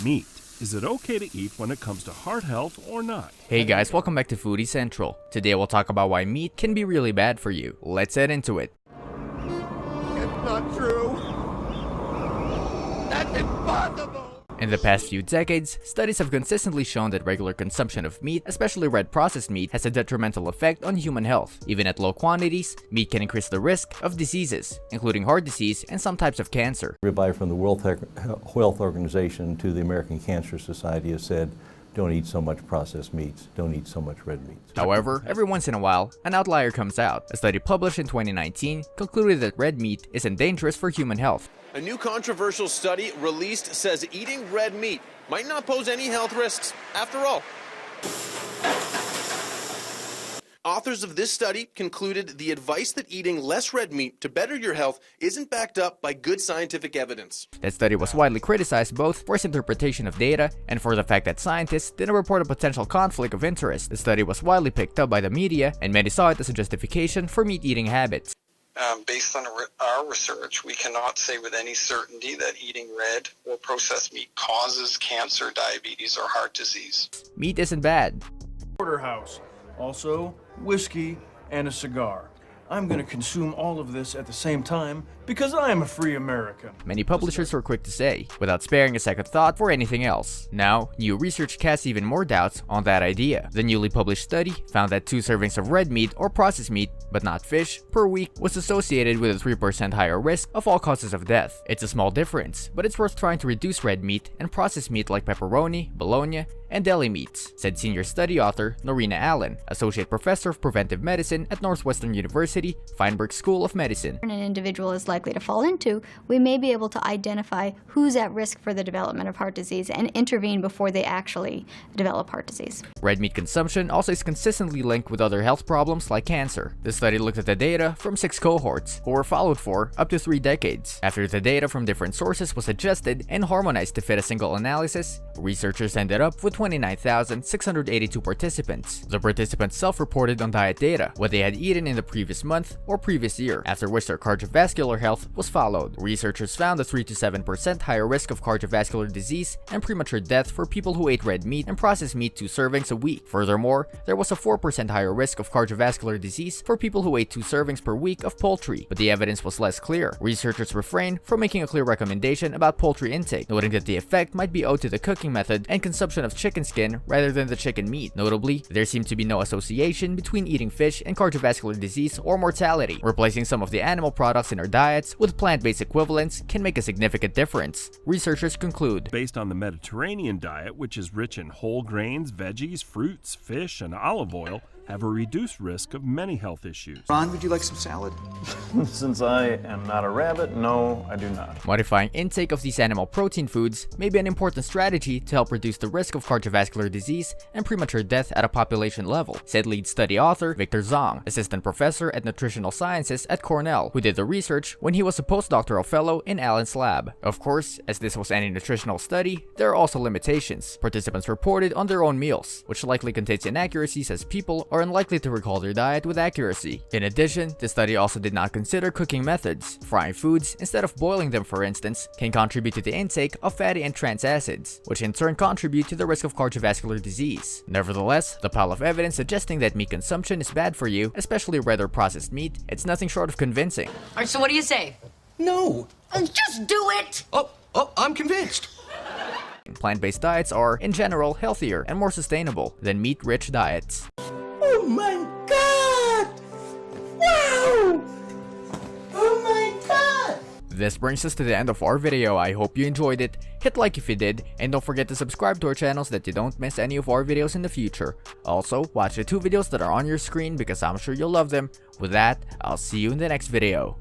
Meat. Is it okay to eat when it comes to heart health or not? Hey guys, welcome back to Foodie Central. Today we'll talk about why meat can be really bad for you. Let's head into it. It's not true. That's impossible. In the past few decades, studies have consistently shown that regular consumption of meat, especially red processed meat, has a detrimental effect on human health. Even at low quantities, meat can increase the risk of diseases, including heart disease and some types of cancer. Everybody from the World Health Organization to the American Cancer Society has said, don't eat so much processed meats, don't eat so much red meats. However, every once in a while, an outlier comes out. A study published in 2019 concluded that red meat isn't dangerous for human health. A new controversial study released says eating red meat might not pose any health risks after all. Authors of this study concluded the advice that eating less red meat to better your health isn't backed up by good scientific evidence. That study was widely criticized both for its interpretation of data and for the fact that scientists didn't report a potential conflict of interest. The study was widely picked up by the media, and many saw it as a justification for meat-eating habits. Based on our research, we cannot say with any certainty that eating red or processed meat causes cancer, diabetes, or heart disease. Meat isn't bad. Porterhouse, also whiskey and a cigar. I'm going to consume all of this at the same time because I am a free American. Many publishers were quick to say, without sparing a second thought for anything else. Now, new research casts even more doubts on that idea. The newly published study found that 2 servings of red meat or processed meat, but not fish, per week was associated with a 3% higher risk of all causes of death. It's a small difference, but it's worth trying to reduce red meat and processed meat like pepperoni, bologna, and deli meats, said senior study author Norina Allen, associate professor of preventive medicine at Northwestern University, Feinberg School of Medicine. An individual is likely to fall into, we may be able to identify who's at risk for the development of heart disease and intervene before they actually develop heart disease. Red meat consumption also is consistently linked with other health problems like cancer. The study looked at the data from 6 cohorts, who were followed for up to 3 decades. After the data from different sources was adjusted and harmonized to fit a single analysis, researchers ended up with 29,682 participants. The participants self-reported on diet data, what they had eaten in the previous month or previous year, after which their cardiovascular health was followed. Researchers found a 3 to 7% higher risk of cardiovascular disease and premature death for people who ate red meat and processed meat 2 servings a week. Furthermore, there was a 4% higher risk of cardiovascular disease for people who ate 2 servings per week of poultry, but the evidence was less clear. Researchers refrained from making a clear recommendation about poultry intake, noting that the effect might be owed to the cooking method and consumption of chicken skin rather than the chicken meat. Notably, there seemed to be no association between eating fish and cardiovascular disease or mortality. Replacing some of the animal products in our diets with plant-based equivalents can make a significant difference, researchers conclude. Based on the Mediterranean diet, which is rich in whole grains, veggies, fruits, fish, and olive oil, have a reduced risk of many health issues. Ron, would you like some salad? Since I am not a rabbit, no, I do not. Modifying intake of these animal protein foods may be an important strategy to help reduce the risk of cardiovascular disease and premature death at a population level, said lead study author Victor Zhang, assistant professor at nutritional sciences at Cornell, who did the research when he was a postdoctoral fellow in Allen's lab. Of course, as this was any nutritional study, there are also limitations. Participants reported on their own meals, which likely contains inaccuracies as people are unlikely to recall their diet with accuracy. In addition, the study also did not consider cooking methods. Frying foods instead of boiling them, for instance, can contribute to the intake of fatty and trans acids, which in turn contribute to the risk of cardiovascular disease. Nevertheless, the pile of evidence suggesting that meat consumption is bad for you, especially red or processed meat, it's nothing short of convincing. Alright, so what do you say? No. Just do it! Oh, I'm convinced. Plant-based diets are, in general, healthier and more sustainable than meat-rich diets. Oh my God! Wow! Oh my God! This brings us to the end of our video. I hope you enjoyed it. Hit like if you did, and don't forget to subscribe to our channel so that you don't miss any of our videos in the future. Also, watch the 2 videos that are on your screen because I'm sure you'll love them. With that, I'll see you in the next video.